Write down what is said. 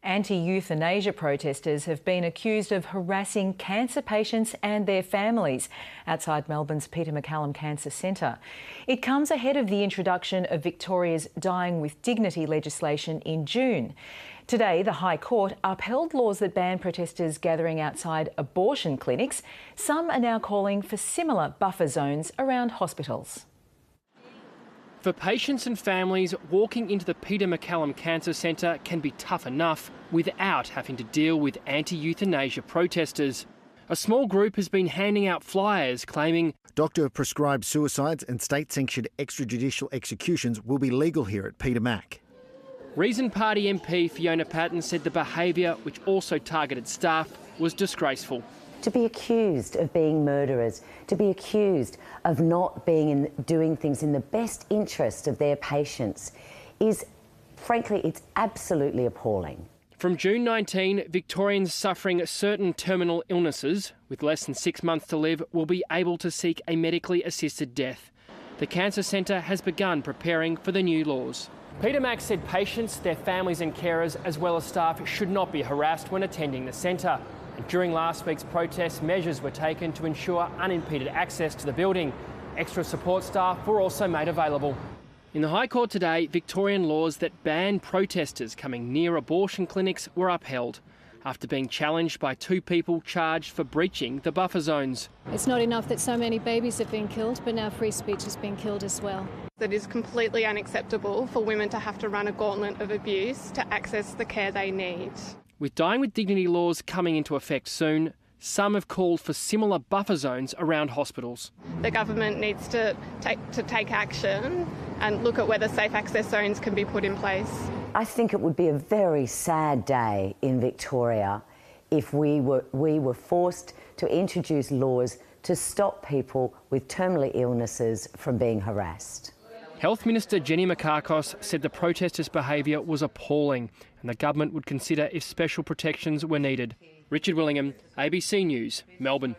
Anti-euthanasia protesters have been accused of harassing cancer patients and their families outside Melbourne's Peter MacCallum Cancer Centre. It comes ahead of the introduction of Victoria's Dying with Dignity legislation in June. Today, the High Court upheld laws that ban protesters gathering outside abortion clinics. Some are now calling for similar buffer zones around hospitals. For patients and families, walking into the Peter MacCallum Cancer Centre can be tough enough without having to deal with anti-euthanasia protesters. A small group has been handing out flyers claiming doctor-prescribed suicides and state-sanctioned extrajudicial executions will be legal here at Peter Mac. Reason Party MP Fiona Patten said the behaviour, which also targeted staff, was disgraceful. To be accused of being murderers, to be accused of not doing things in the best interest of their patients is, frankly, it's absolutely appalling. From June 19, Victorians suffering certain terminal illnesses with less than 6 months to live will be able to seek a medically assisted death. The Cancer Centre has begun preparing for the new laws. Peter Mac said patients, their families and carers, as well as staff, should not be harassed when attending the centre. And during last week's protests, measures were taken to ensure unimpeded access to the building. Extra support staff were also made available. In the High Court today, Victorian laws that ban protesters coming near abortion clinics were upheld after being challenged by 2 people charged for breaching the buffer zones. It's not enough that so many babies have been killed, but now free speech has been killed as well. It is completely unacceptable for women to have to run a gauntlet of abuse to access the care they need. With Dying with Dignity laws coming into effect soon, some have called for similar buffer zones around hospitals. The government needs to take action and look at whether safe access zones can be put in place. I think it would be a very sad day in Victoria if we were forced to introduce laws to stop people with terminal illnesses from being harassed. Health Minister Jenny Mikakos said the protesters' behaviour was appalling and the government would consider if special protections were needed. Richard Willingham, ABC News, Melbourne.